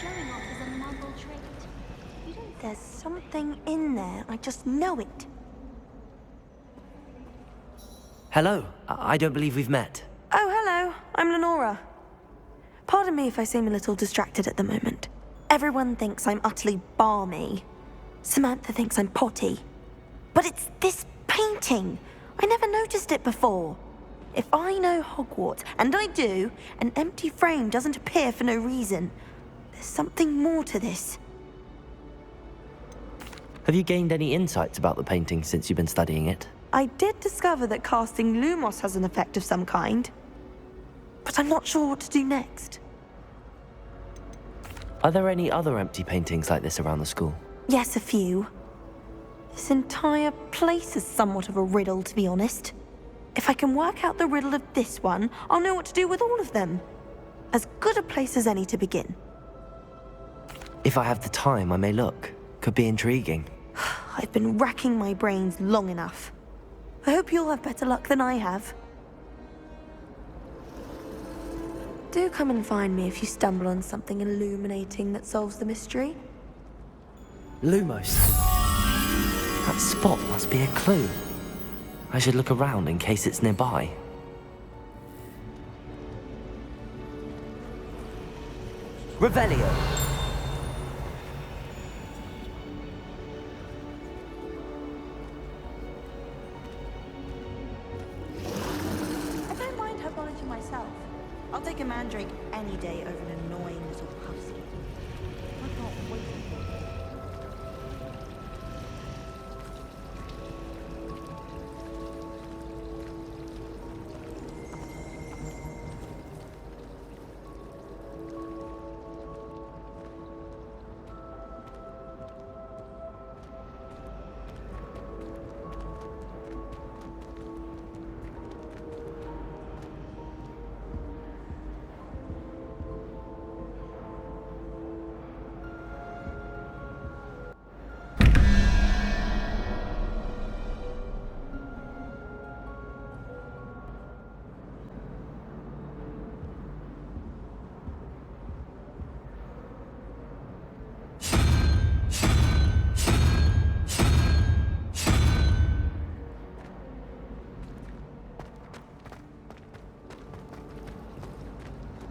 showing off is a muggle trait. You don't. There's something in there, I just know it. Hello, I don't believe we've met. Oh, hello, I'm Lenora. Pardon me if I seem a little distracted at the moment. Everyone thinks I'm utterly balmy. Samantha thinks I'm potty. But it's this painting. I never noticed it before. If I know Hogwarts, and I do, an empty frame doesn't appear for no reason. There's something more to this. Have you gained any insights about the painting since you've been studying it? I did discover that casting Lumos has an effect of some kind. But I'm not sure what to do next. Are there any other empty paintings like this around the school? Yes, a few. This entire place is somewhat of a riddle, to be honest. If I can work out the riddle of this one, I'll know what to do with all of them. As good a place as any to begin. If I have the time, I may look. Could be intriguing. I've been racking my brains long enough. I hope you'll have better luck than I have. Do come and find me if you stumble on something illuminating that solves the mystery. Lumos. That spot must be a clue. I should look around in case it's nearby. Revelio. I don't mind herbology myself. I'll take a mandrake any day over an annoying little pussy. I can't wait.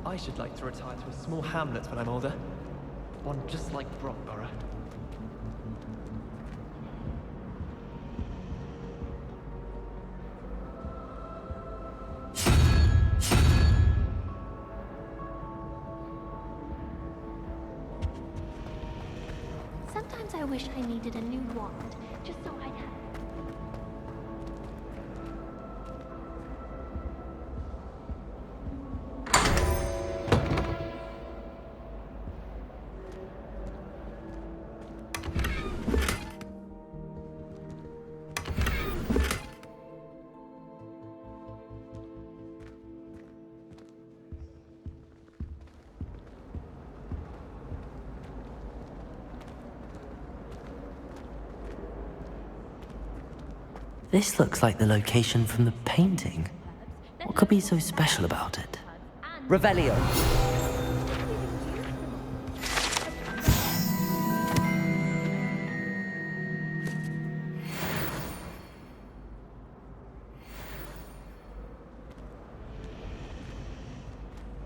I should like to retire to a small hamlet when I'm older. One just like Brockborough. Sometimes I wish I needed a new wand, just so I'd have. This looks like the location from the painting. What could be so special about it? Revelio.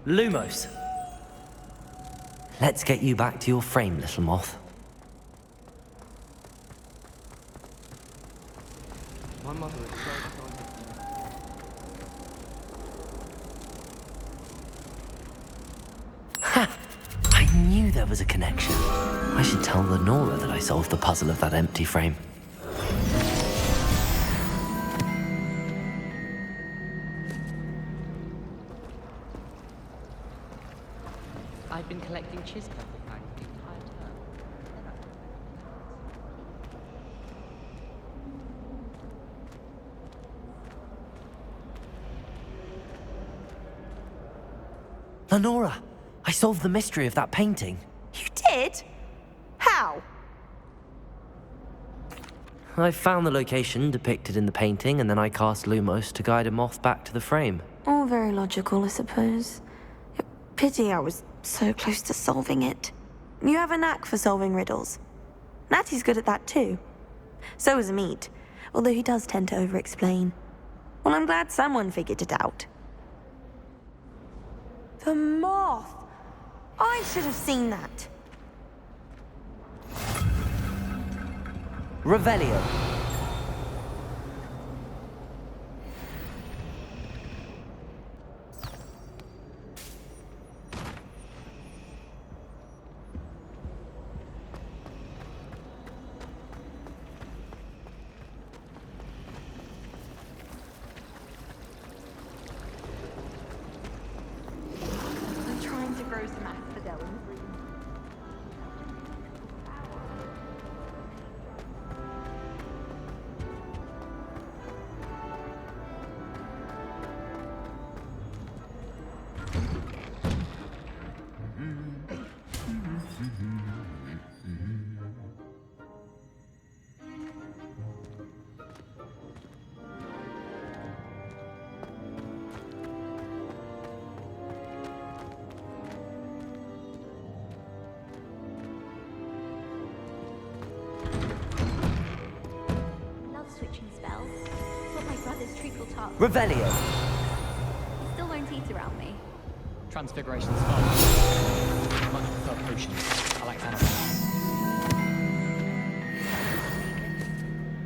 Lumos. Let's get you back to your frame, little moth. My mother is so excited. Ha! I knew there was a connection. I should tell Lenora that I solved the puzzle of that empty frame. I've been collecting Chiz purple fangs the entire term. Lenora, I solved the mystery of that painting. You did? How? I found the location depicted in the painting, and then I cast Lumos to guide a moth back to the frame. All very logical, I suppose. Pity I was so close to solving it. You have a knack for solving riddles. Natty's good at that too. So is Amit, although he does tend to over-explain. Well, I'm glad someone figured it out. The moth! I should have seen that. Revelio. I'm trying to grow some asphodel. Love switching spells. It's what my brother's treacle taught. Revelio. He still won't eat around me. Transfiguration's fun. Much prefer potions. I like animals.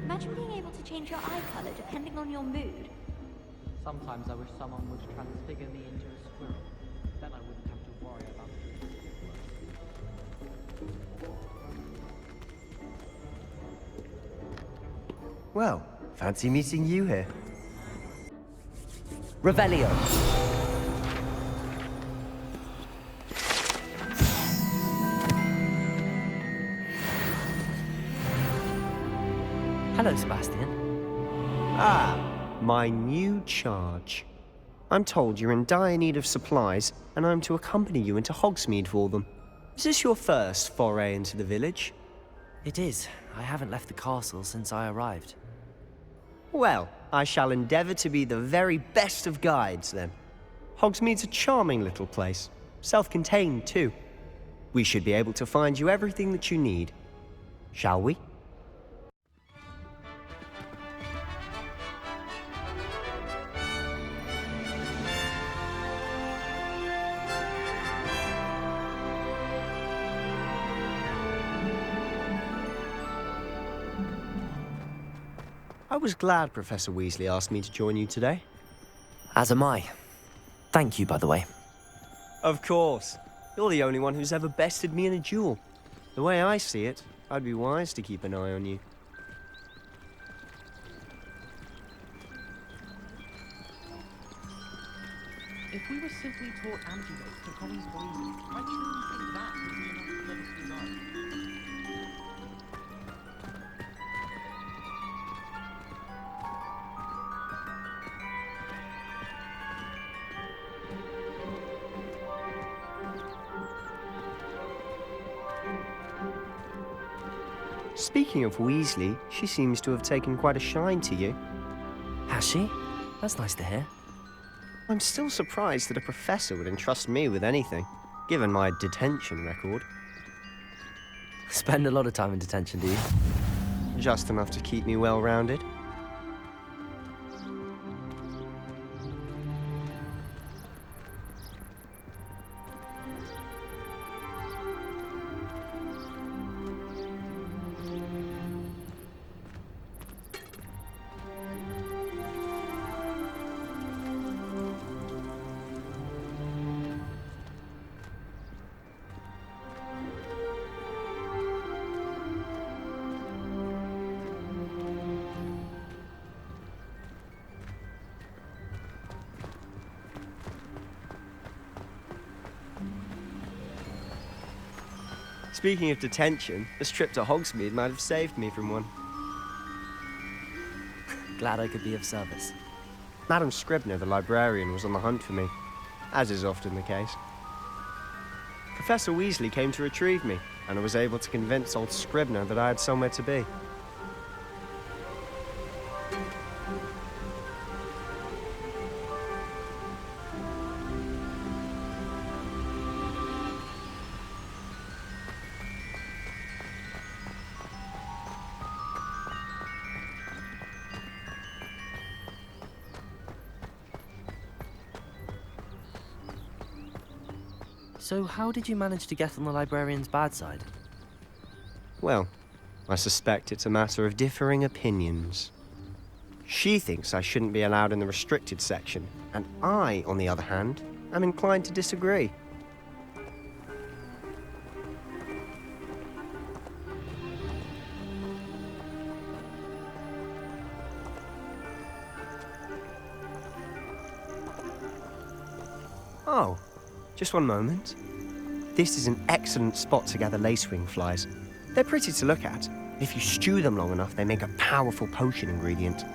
Imagine being able to change your eye color depending on your mood. Sometimes I wish someone would transfigure me into a squirrel. Then I wouldn't have to worry about it. Well, fancy meeting you here. Revelio. Hello, Sebastian. Ah, my new charge. I'm told you're in dire need of supplies, and I'm to accompany you into Hogsmeade for them. Is this your first foray into the village? It is. I haven't left the castle since I arrived. Well, I shall endeavor to be the very best of guides, then. Hogsmeade's a charming little place. Self-contained, too. We should be able to find you everything that you need. Shall we? I was glad Professor Weasley asked me to join you today. As am I. Thank you, by the way. Of course. You're the only one who's ever bested me in a duel. The way I see it, I'd be wise to keep an eye on you. If we were simply taught antidotes to Colin's poison, I truly think that would be enough for us to know. Speaking of Weasley, she seems to have taken quite a shine to you. Has she? That's nice to hear. I'm still surprised that a professor would entrust me with anything, given my detention record. Spend a lot of time in detention, do you? Just enough to keep me well-rounded. Speaking of detention, this trip to Hogsmeade might have saved me from one. Glad I could be of service. Madam Scribner, the librarian, was on the hunt for me, as is often the case. Professor Weasley came to retrieve me, and I was able to convince old Scribner that I had somewhere to be. So how did you manage to get on the librarian's bad side? Well, I suspect it's a matter of differing opinions. She thinks I shouldn't be allowed in the restricted section, and I, on the other hand, am inclined to disagree. Oh, just one moment. This is an excellent spot to gather lacewing flies. They're pretty to look at. If you stew them long enough, they make a powerful potion ingredient.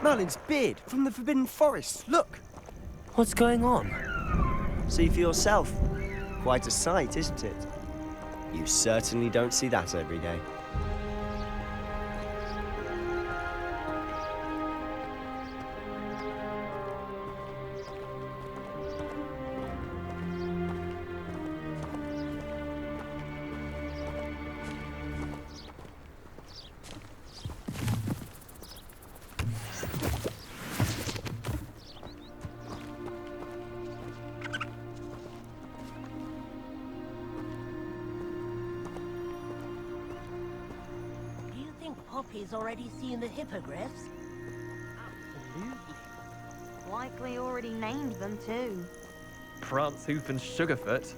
Merlin's beard from the Forbidden Forest. Look! What's going on? See for yourself. Quite a sight, isn't it? You certainly don't see that every day. Poppy's already seen the hippogriffs? Absolutely. Likely already named them too. Prance, Hoof, and Sugarfoot.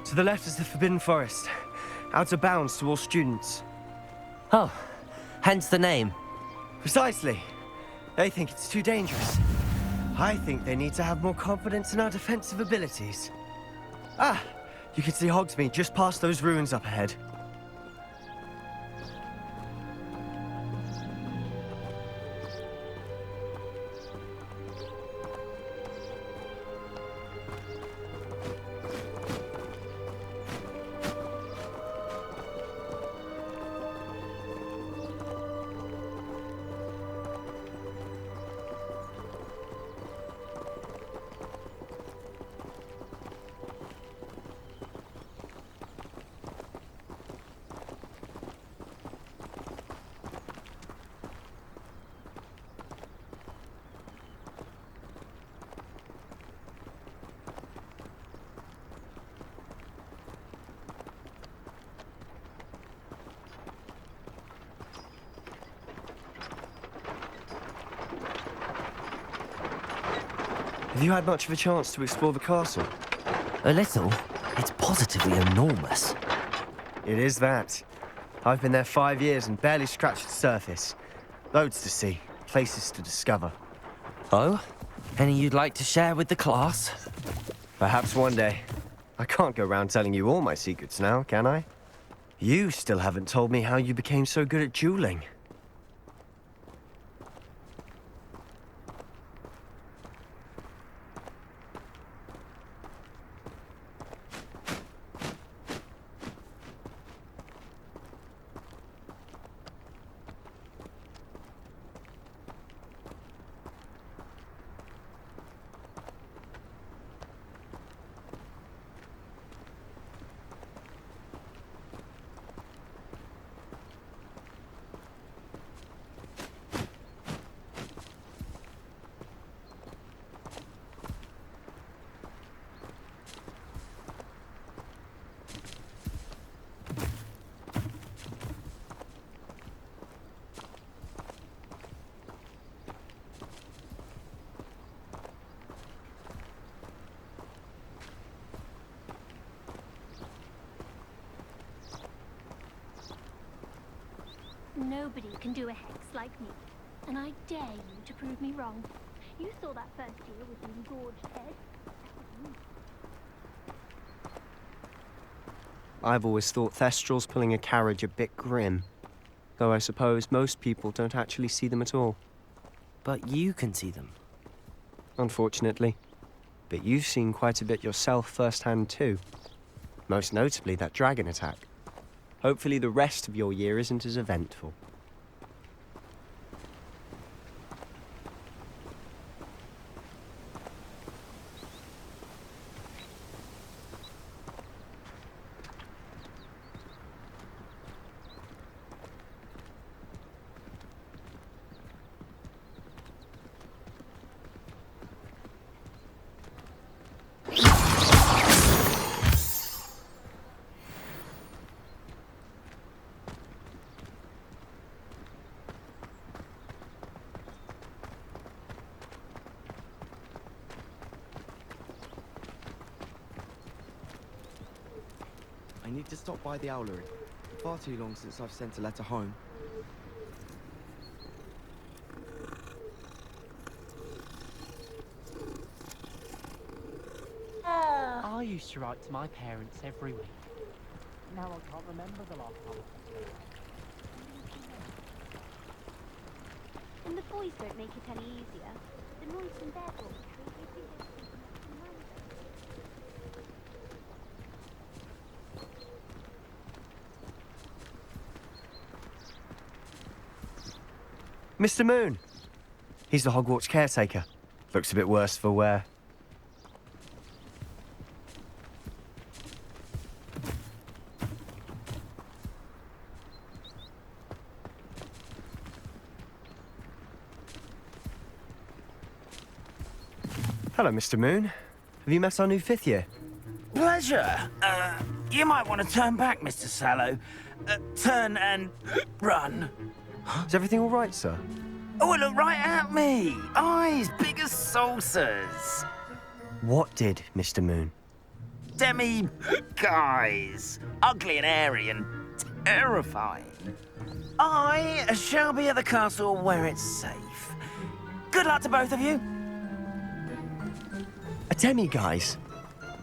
To the left is the Forbidden Forest. Out of bounds to all students. Oh, hence the name. Precisely. They think it's too dangerous. I think they need to have more confidence in our defensive abilities. Ah, you can see Hogsmeade just past those ruins up ahead. Have you had much of a chance to explore the castle? A little. It's positively enormous. It is that. I've been there 5 years and barely scratched the surface. Loads to see, places to discover. Oh? Any you'd like to share with the class? Perhaps one day. I can't go around telling you all my secrets now, can I? You still haven't told me how you became so good at dueling. Nobody can do a hex like me, and I dare you to prove me wrong. You saw that first year with the engorged head. That was you. I've always thought Thestrals pulling a carriage a bit grim. Though I suppose most people don't actually see them at all. But you can see them. Unfortunately. But you've seen quite a bit yourself firsthand too. Most notably that dragon attack. Hopefully the rest of your year isn't as eventful. I need to stop by the owlery. Far too long since I've sent a letter home. I used to write to my parents every week. Now I can't remember the last time. And the boys don't make it any easier. The noise from their poetry, they think it's Mr. Moon! He's the Hogwarts caretaker. Looks a bit worse for wear. Hello, Mr. Moon. Have you met our new 5th year? Pleasure. You might want to turn back, Mr. Sallow. Turn and run. Is everything all right, sir? Oh, look right at me. Eyes big as saucers. What did, Mr. Moon? Guys. Ugly and airy and terrifying. I shall be at the castle where it's safe. Good luck to both of you. A demi-guise?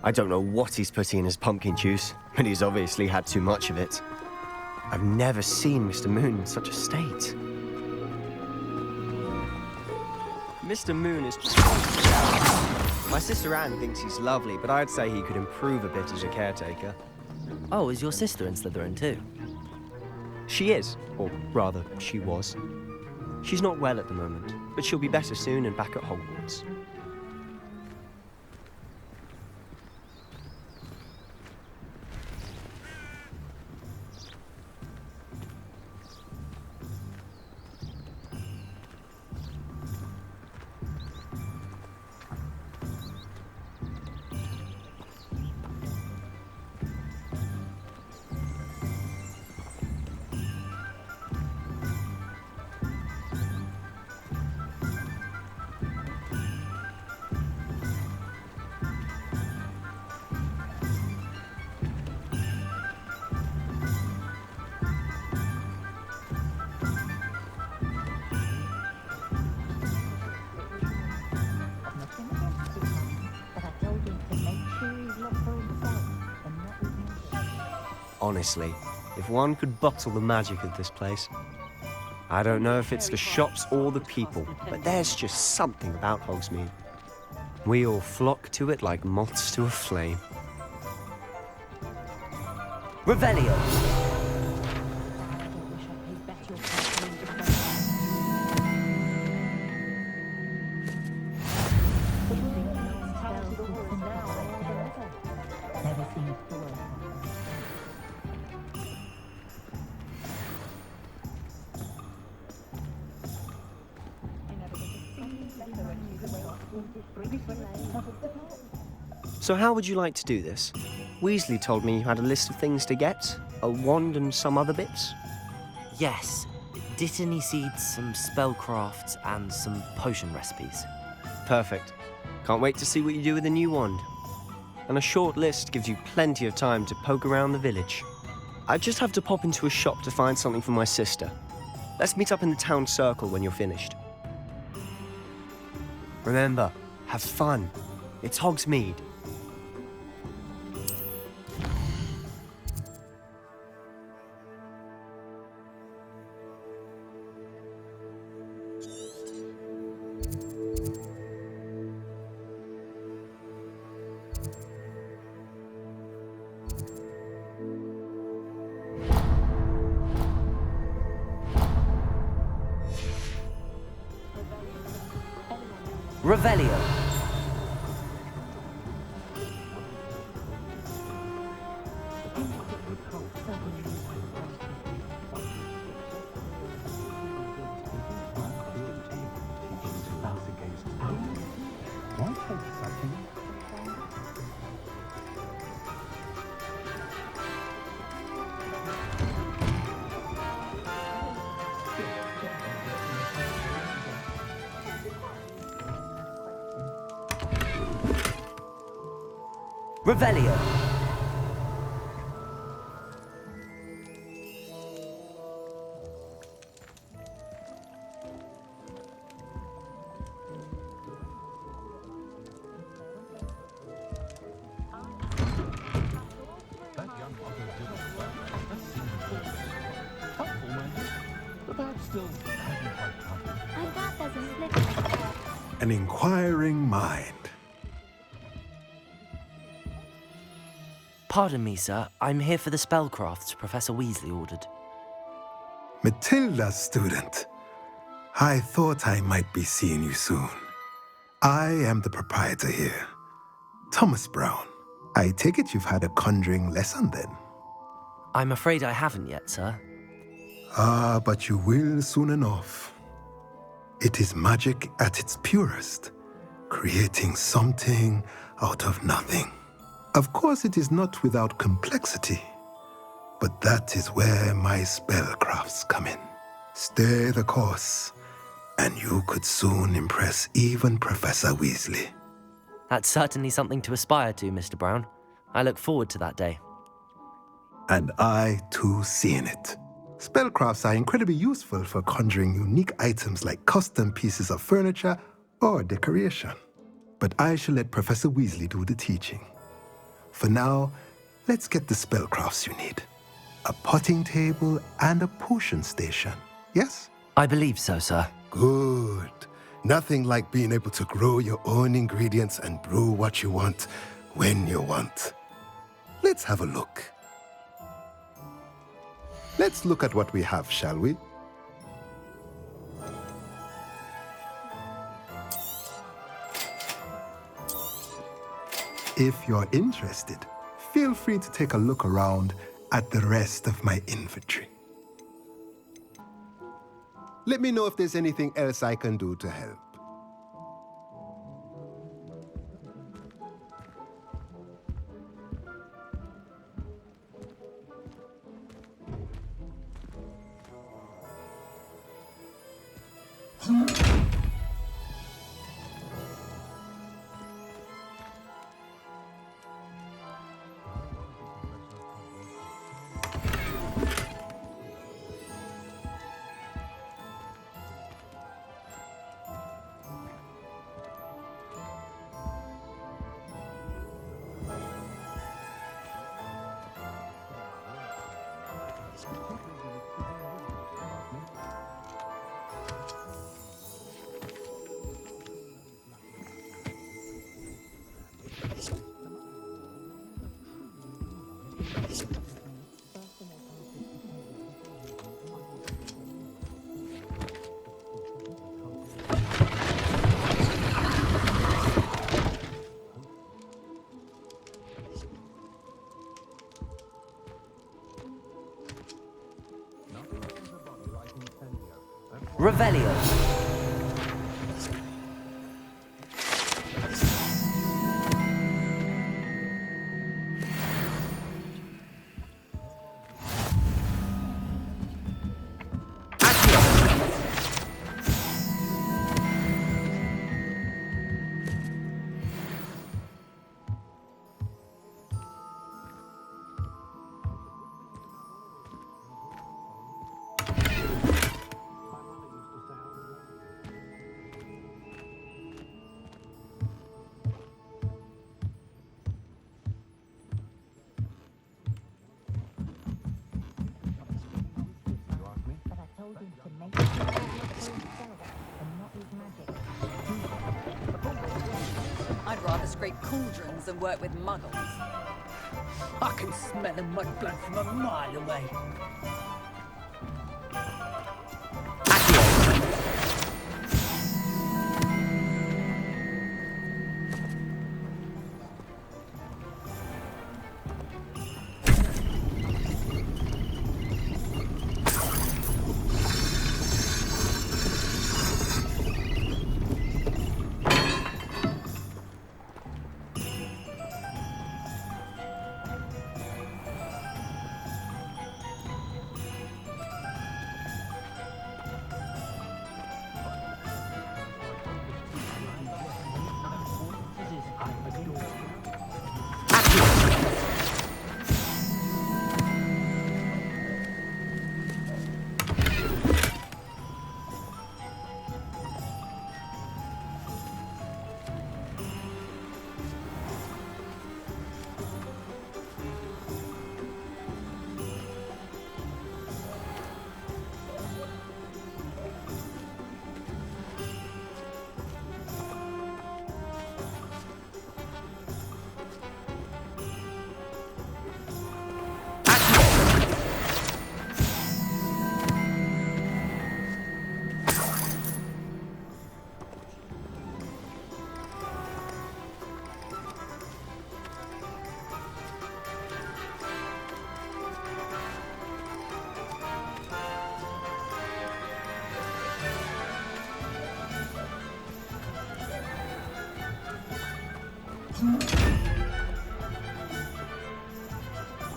I don't know what he's putting in his pumpkin juice, but he's obviously had too much of it. I've never seen Mr. Moon in such a state. Mr. Moon is... My sister Anne thinks he's lovely, but I'd say he could improve a bit as a caretaker. Oh, is your sister in Slytherin too? She is, or rather, she was. She's not well at the moment, but she'll be better soon and back at Hogwarts. Honestly, if one could bottle the magic of this place. I don't know if it's the shops or the people, but there's just something about Hogsmeade. We all flock to it like moths to a flame. Revelio! So how would you like to do this? Weasley told me you had a list of things to get, a wand and some other bits. Yes. Dittany seeds, some spellcrafts, and some potion recipes. Perfect. Can't wait to see what you do with the new wand. And a short list gives you plenty of time to poke around the village. I just have to pop into a shop to find something for my sister. Let's meet up in the town circle when you're finished. Remember, have fun. It's Hogsmeade. Revelio. Revelio. I'm glad there's a sliver. An inquiring mind. Pardon me, sir. I'm here for the spellcrafts Professor Weasley ordered. Matilda, student. I thought I might be seeing you soon. I am the proprietor here, Thomas Brown. I take it you've had a conjuring lesson then? I'm afraid I haven't yet, sir. Ah, but you will soon enough. It is magic at its purest, creating something out of nothing. Of course, it is not without complexity, but that is where my spellcrafts come in. Stay the course, and you could soon impress even Professor Weasley. That's certainly something to aspire to, Mr. Brown. I look forward to that day. And I, too, seeing it. Spellcrafts are incredibly useful for conjuring unique items like custom pieces of furniture or decoration. But I shall let Professor Weasley do the teaching. For now, let's get the spellcrafts you need. A potting table and a potion station, yes? I believe so, sir. Good. Nothing like being able to grow your own ingredients and brew what you want when you want. Let's have a look. Let's look at what we have, shall we? If you're interested, feel free to take a look around at the rest of my inventory. Let me know if there's anything else I can do to help. Revelio. I'd rather scrape cauldrons than work with muggles. I can smell the mud blood from a mile away.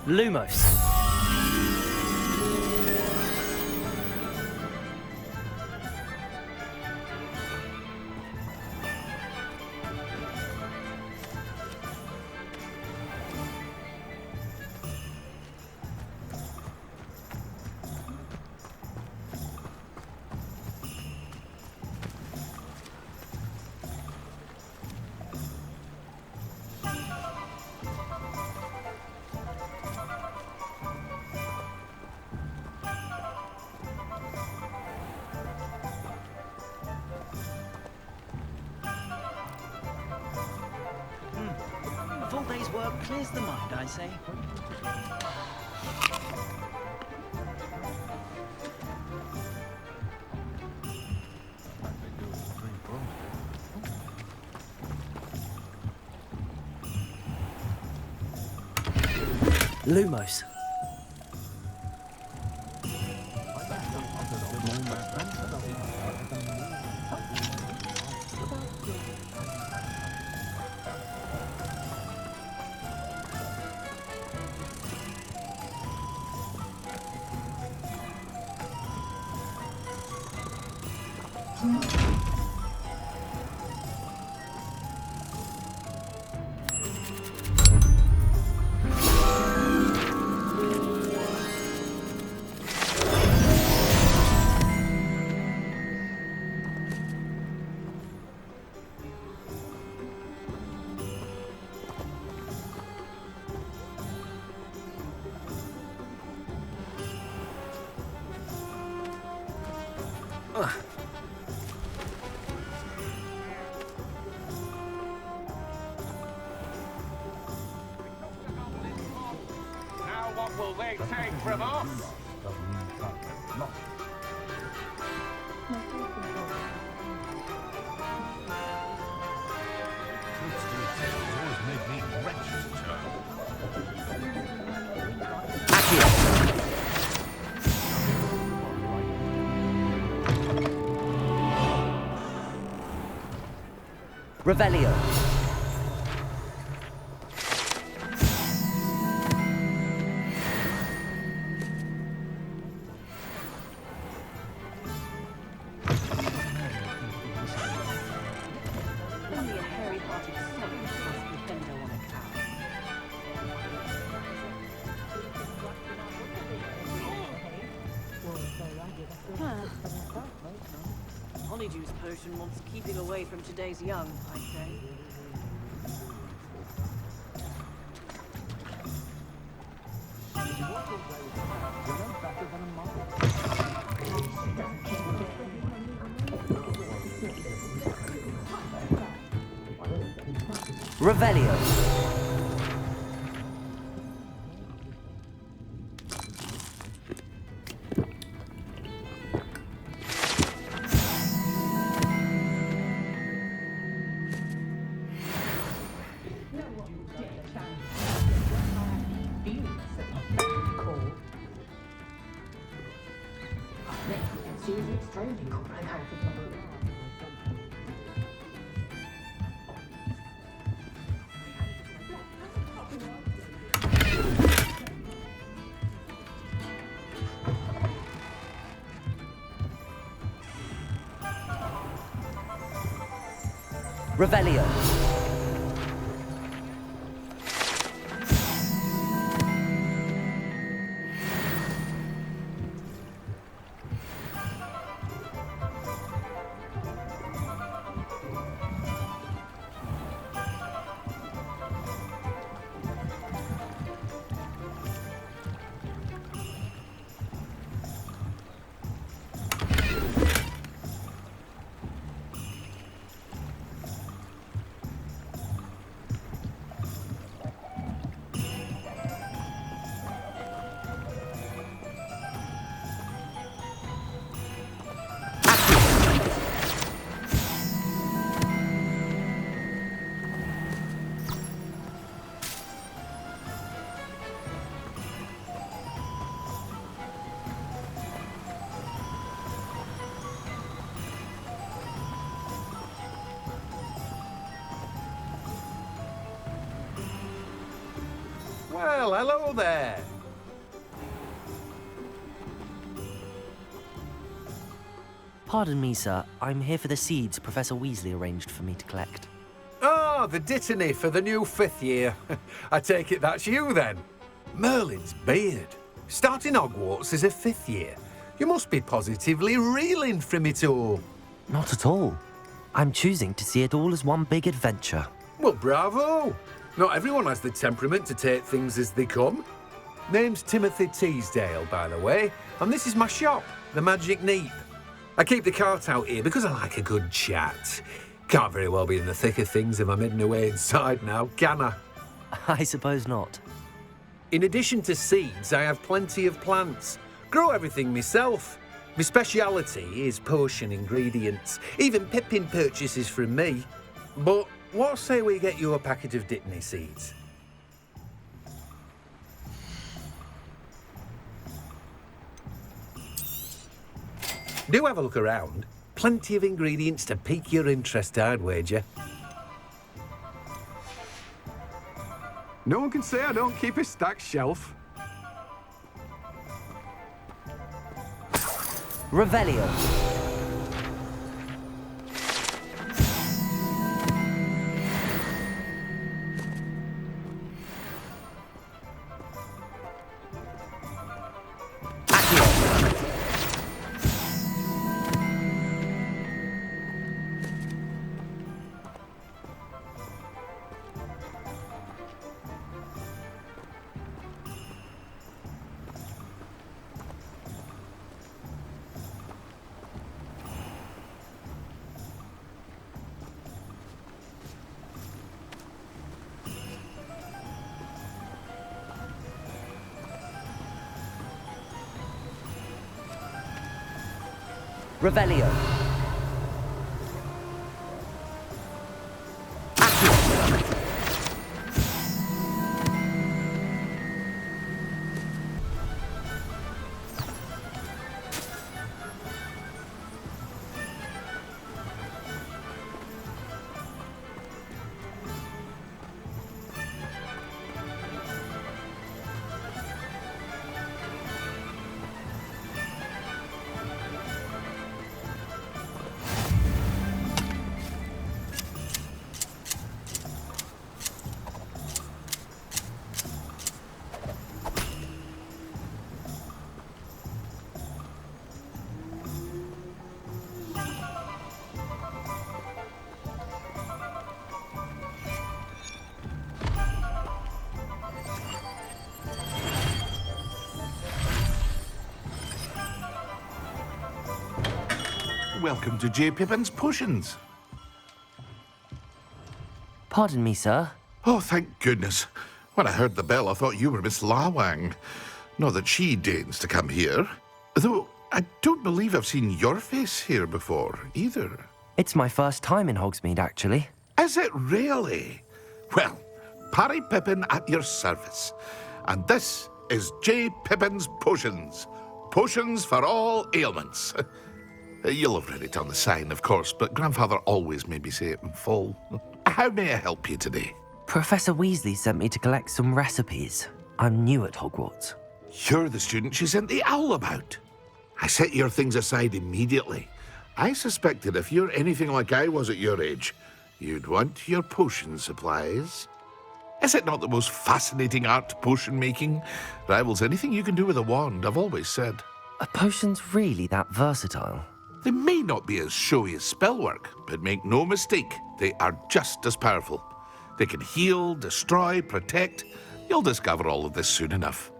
Lumos. A full day's work clears the mind, I say. Lumos. What will they take from us? Revelio. Only a hairy-hearted soul must be bender on a cow. Honeydew's potion wants keeping away from today's young, I say. Revelio. Revelio. Well, hello there. Pardon me, sir. I'm here for the seeds Professor Weasley arranged for me to collect. Oh, the dittany for the new 5th year. I take it that's you, then. Merlin's beard. Starting Hogwarts as a 5th year. You must be positively reeling from it all. Not at all. I'm choosing to see it all as one big adventure. Well, bravo. Not everyone has the temperament to take things as they come. Name's Timothy Teasdale, by the way, and this is my shop, the Magic Neep. I keep the cart out here because I like a good chat. Can't very well be in the thick of things if I'm heading away inside now, can I? I suppose not. In addition to seeds, I have plenty of plants. Grow everything myself. My speciality is potion ingredients. Even Pippin purchases from me. But what say we get you a packet of Dittany seeds? Do have a look around. Plenty of ingredients to pique your interest, I'd wager. No one can say I don't keep a stacked shelf. Revelio. Revelio. Welcome to J. Pippin's Potions. Pardon me, sir. Oh, thank goodness. When I heard the bell, I thought you were Miss Lawang. Not that she deigns to come here. Though I don't believe I've seen your face here before, either. It's my first time in Hogsmeade, actually. Is it really? Well, Parry Pippin at your service. And this is J. Pippin's Potions. Potions for all ailments. You'll have read it on the sign, of course, but Grandfather always made me say it in full. How may I help you today? Professor Weasley sent me to collect some recipes. I'm new at Hogwarts. You're the student she sent the owl about. I set your things aside immediately. I suspected if you're anything like I was at your age, you'd want your potion supplies. Is it not the most fascinating art, potion making? Rivals anything you can do with a wand, I've always said. Are potions really that versatile? They may not be as showy as spellwork, but make no mistake, they are just as powerful. They can heal, destroy, protect. You'll discover all of this soon enough.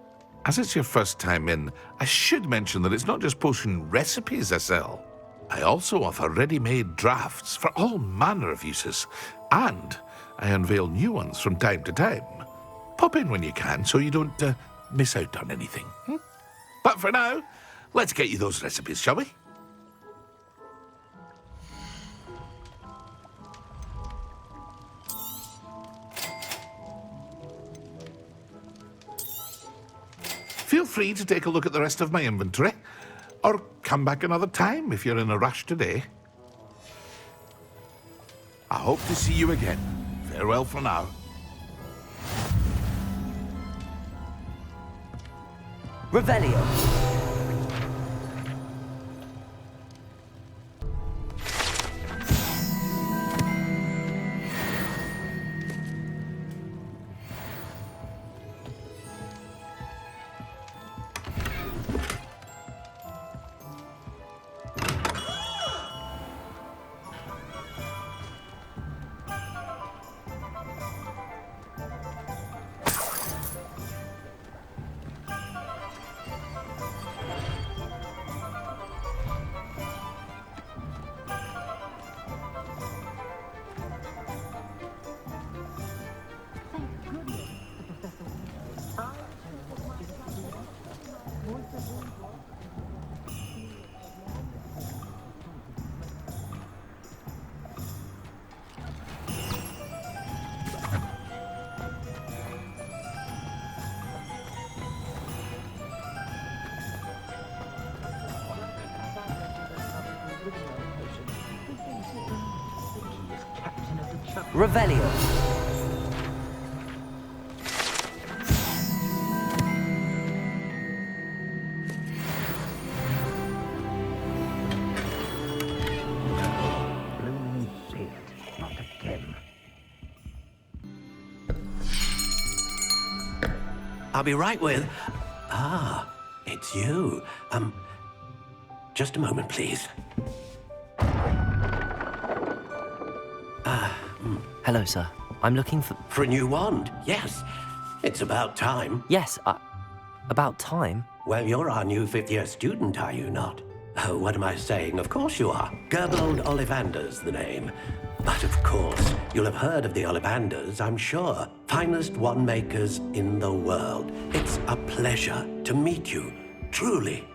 As it's your first time in, I should mention that it's not just potion recipes I sell. I also offer ready-made drafts for all manner of uses, and I unveil new ones from time to time. Pop in when you can so you don't miss out on anything. But for now, let's get you those recipes, shall we? Feel free to take a look at the rest of my inventory, or come back another time if you're in a rush today. I hope to see you again. Farewell for now. Revelio. Revelio. I'll be right with... Ah, it's you. Just a moment, please. Hello, sir. I'm looking for... For a new wand, yes. It's about time. Yes, about time? Well, you're our new fifth-year student, are you not? Oh, what am I saying? Of course you are. Gerbold Ollivander's the name. But of course, you'll have heard of the Ollivanders, I'm sure. Finest wand makers in the world. It's a pleasure to meet you, truly.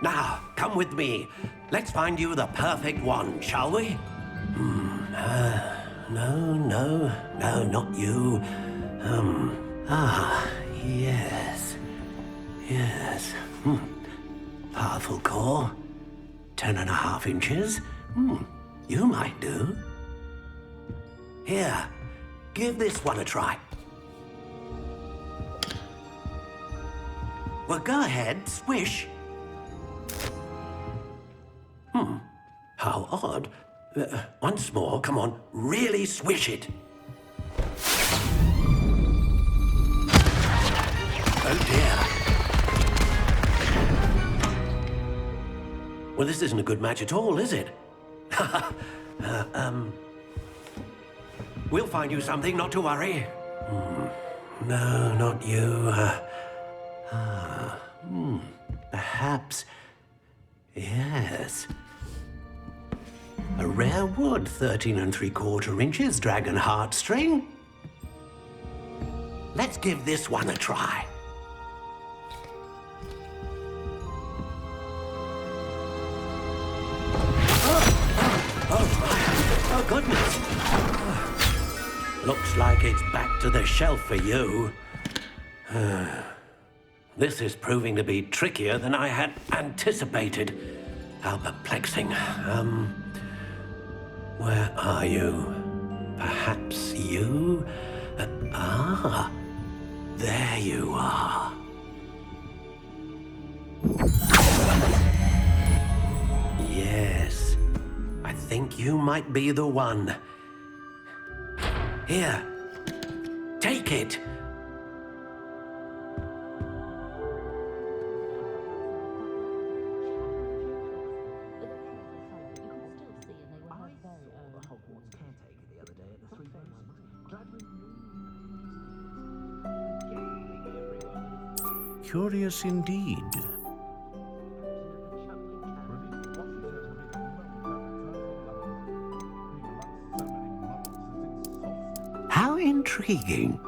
Now, come with me. Let's find you the perfect wand, shall we? No, not you. Yes. Powerful core. 10.5 inches. You might do. Here, give this one a try. Well, go ahead, swish. How odd. Once more, come on, really swish it. Oh dear. Well, this isn't a good match at all, is it? We'll find you something, not to worry. No, not you. Perhaps... Yes. A rare wood, 13 3/4 inches, dragon heartstring. Let's give this one a try. Oh, goodness. Looks like it's back to the shelf for you. This is proving to be trickier than I had anticipated. How perplexing. Where are you? Perhaps you? There you are. Yes, I think you might be the one. Here, take it. Curious indeed. How intriguing.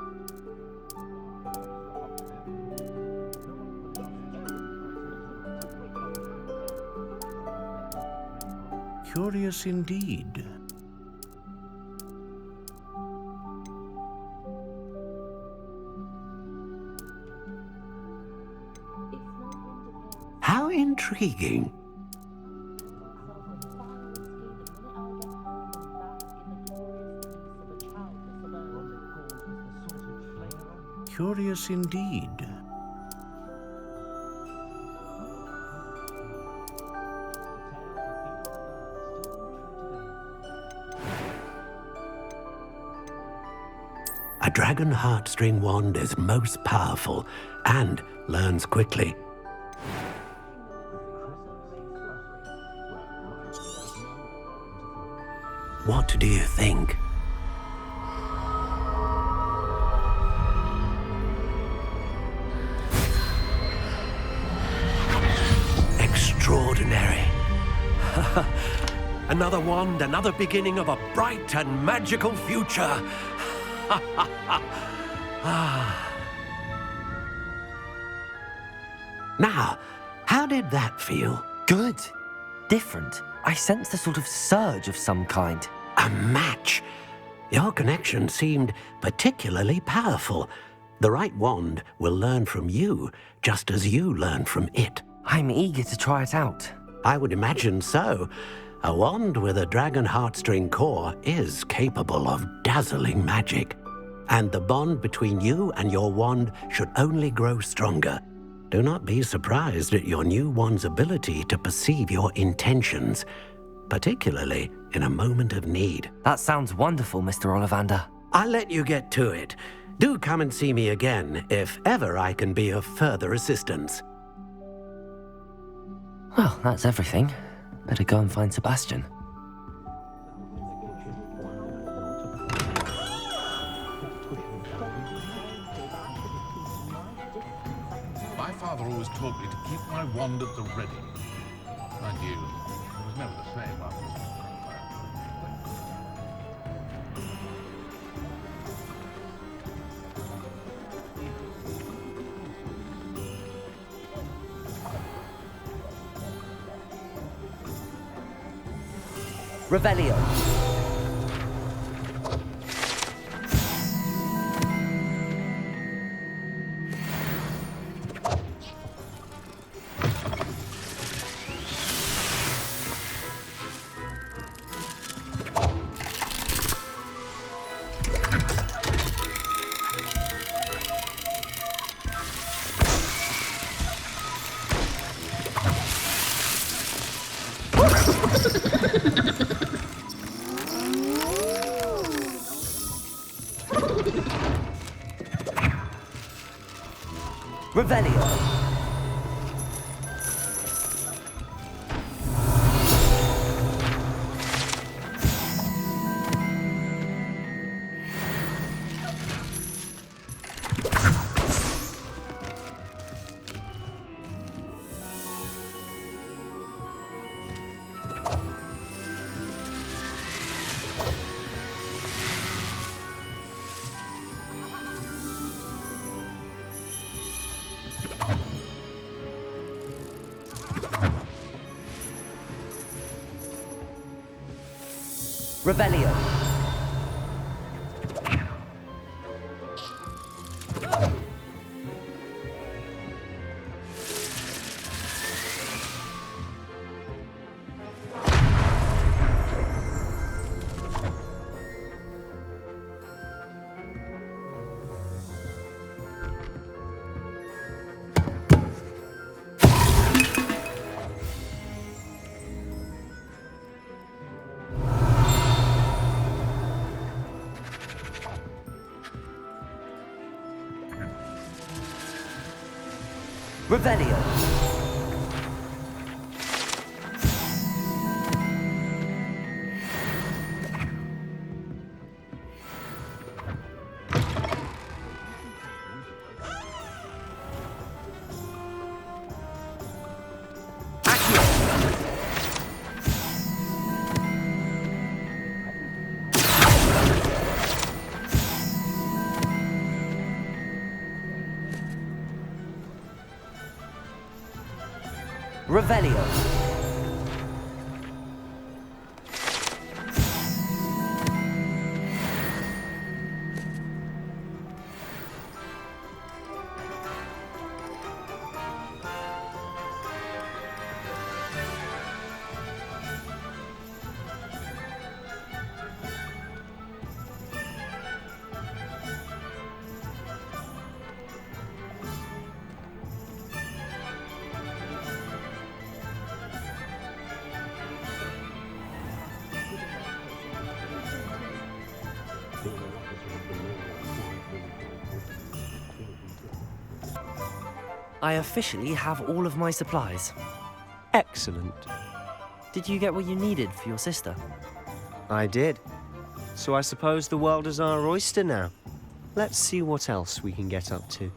Curious indeed. How intriguing. Curious indeed. A dragon heartstring wand is most powerful and learns quickly. What do you think? Extraordinary. Another wand, another beginning of a bright and magical future. Now, how did that feel? Good. Different. I sensed a sort of surge of some kind. A match. Your connection seemed particularly powerful. The right wand will learn from you, just as you learn from it. I'm eager to try it out. I would imagine so. A wand with a dragon heartstring core is capable of dazzling magic. And the bond between you and your wand should only grow stronger. Do not be surprised at your new wand's ability to perceive your intentions, particularly in a moment of need. That sounds wonderful, Mr. Ollivander. I'll let you get to it. Do come and see me again if ever I can be of further assistance. Well, that's everything. Better go and find Sebastian. My father always taught me to keep my wand at the ready. Mind you, it was never the same after. Revelio. Revelio. Revelio. Revelio. Revelio. I officially have all of my supplies. Excellent. Did you get what you needed for your sister? I did. So I suppose the world is our oyster now. Let's see what else we can get up to.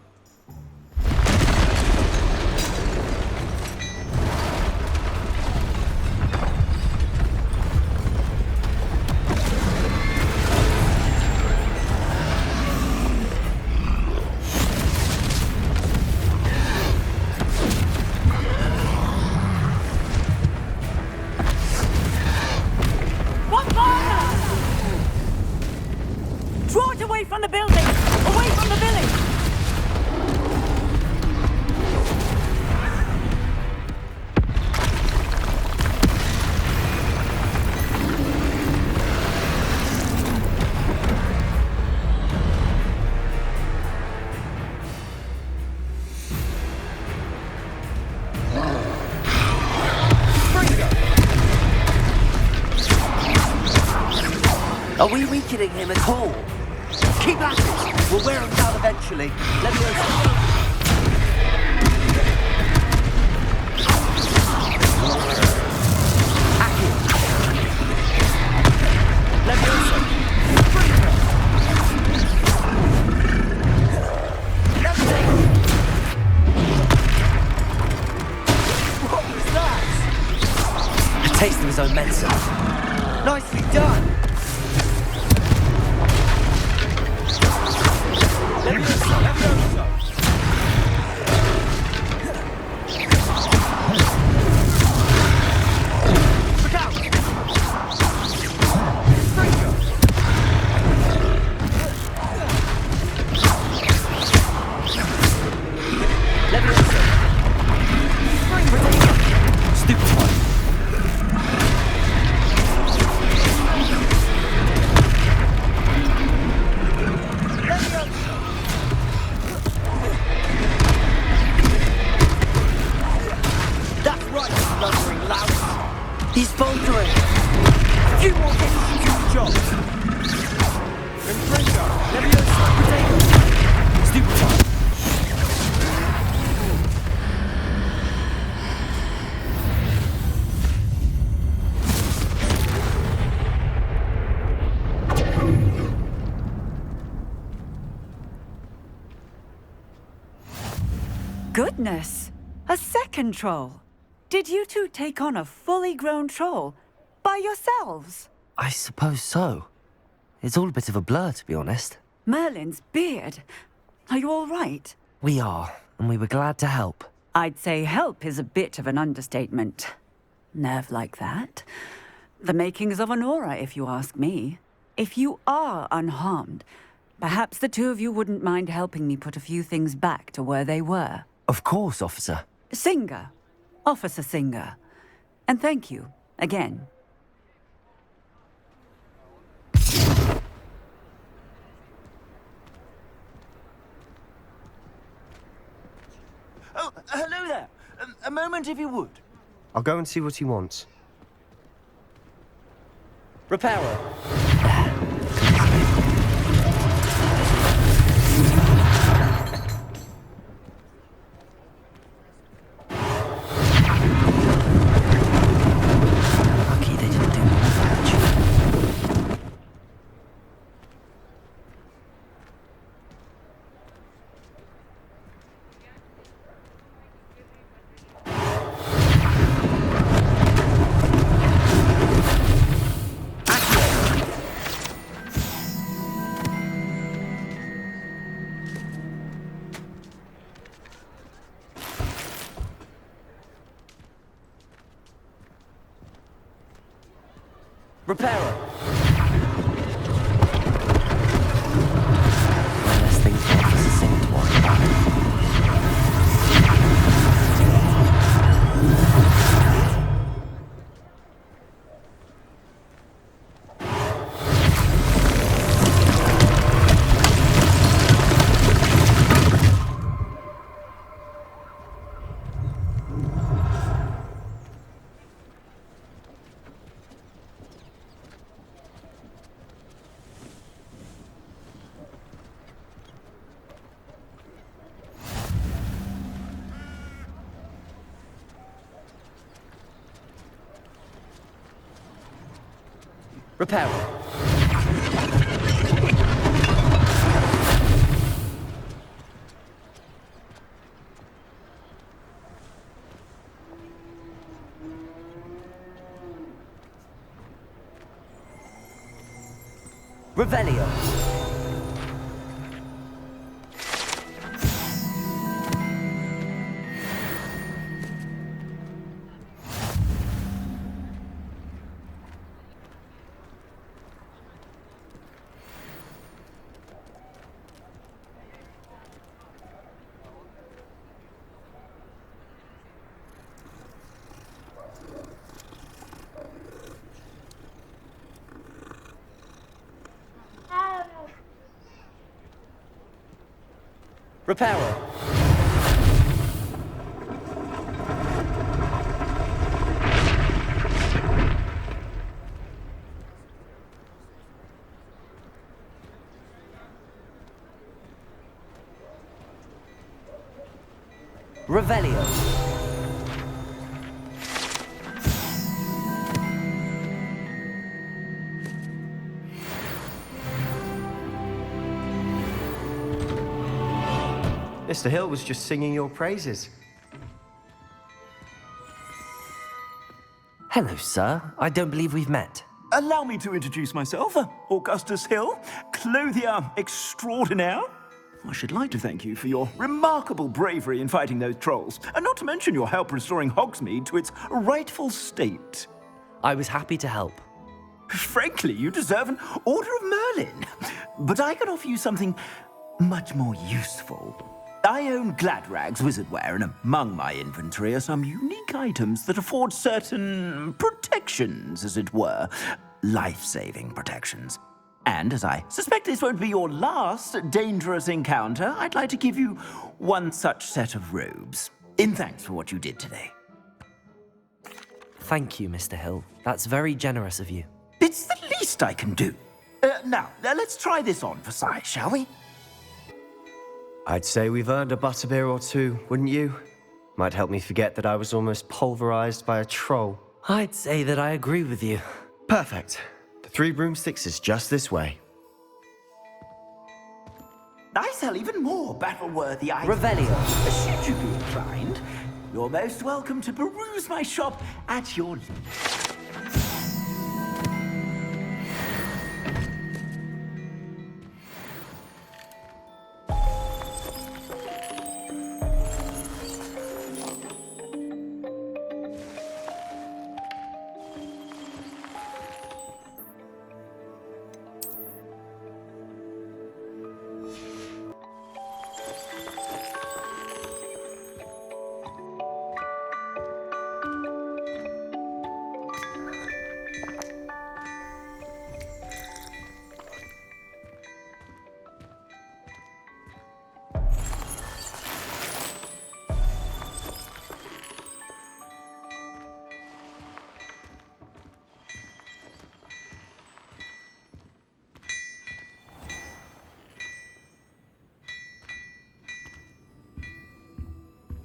Draw it away from the building! Away from the village! Are we weakening him at all? Keep at it! We'll wear him down eventually. Let me open. What was that? A taste of his own medicine. Nicely done! He's faltering. You want to do your job. Infringo, Leviosa, potato. Stupefy. Goodness! A second troll! Did you two take on a fully grown troll by yourselves? I suppose so. It's all a bit of a blur, to be honest. Merlin's beard. Are you all right? We are, and we were glad to help. I'd say help is a bit of an understatement. Nerve like that. The makings of an aura, if you ask me. If you are unharmed, perhaps the two of you wouldn't mind helping me put a few things back to where they were. Of course, officer. Singer. Officer Singer. And thank you, again. Oh, hello there. A moment if you would. I'll go and see what he wants. Reparo. Lucky they didn't do more damage. Reparo. Less things for Officer Singh to worry about. Repairing. Revelio. Reparo. Revelio. Mr. Hill was just singing your praises. Hello, sir. I don't believe we've met. Allow me to introduce myself, Augustus Hill, clothier extraordinaire. I should like to thank you for your remarkable bravery in fighting those trolls, and not to mention your help restoring Hogsmeade to its rightful state. I was happy to help. Frankly, you deserve an Order of Merlin. But I can offer you something much more useful. I own Gladrag's wizardware, and among my inventory are some unique items that afford certain protections, as it were. Life-saving protections. And as I suspect this won't be your last dangerous encounter, I'd like to give you one such set of robes, in thanks for what you did today. Thank you, Mr. Hill. That's very generous of you. It's the least I can do. Now, let's try this on for size, shall we? I'd say we've earned a butterbeer or two, wouldn't you? Might help me forget that I was almost pulverized by a troll. I'd say that I agree with you. Perfect. The 3 broomsticks is just this way. I sell even more battle-worthy items. Revelio. Should you be inclined, you're most welcome to peruse my shop at your leisure.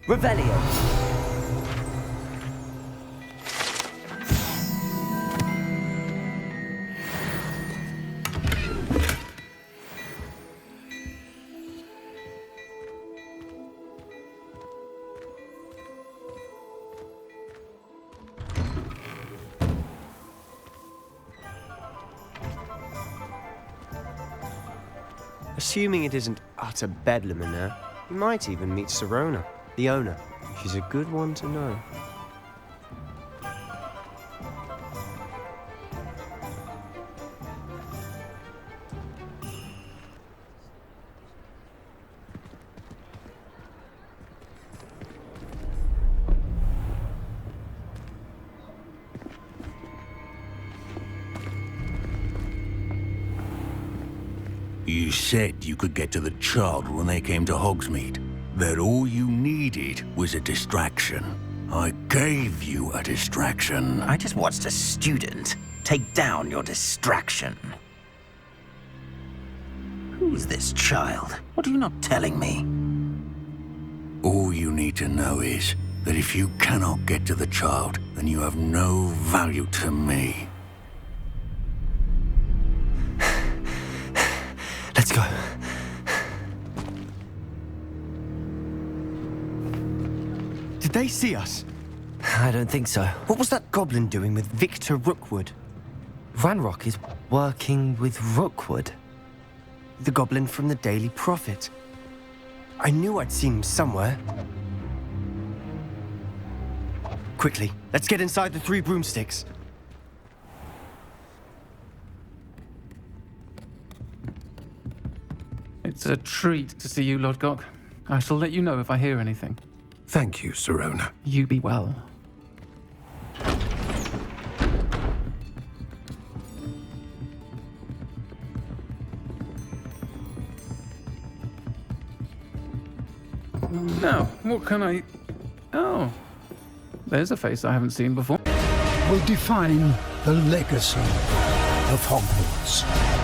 Revelio. Assuming it isn't utter bedlam in there, we might even meet Serona, the owner. She's a good one to know. You said you could get to the child when they came to Hogsmeade. That all you needed was a distraction. I gave you a distraction. I just watched a student take down your distraction. Who's this child? What are you not telling me? All you need to know is that if you cannot get to the child, then you have no value to me. Did they see us? I don't think so. What was that goblin doing with Victor Rookwood? Ranrock is working with Rookwood. The goblin from the Daily Prophet. I knew I'd seen him somewhere. Quickly, let's get inside the 3 broomsticks. It's a treat to see you, Lodgok. I shall let you know if I hear anything. Thank you, Sirona. You be well. Now, what can I... Oh, there's a face I haven't seen before. Will define the legacy of Hogwarts.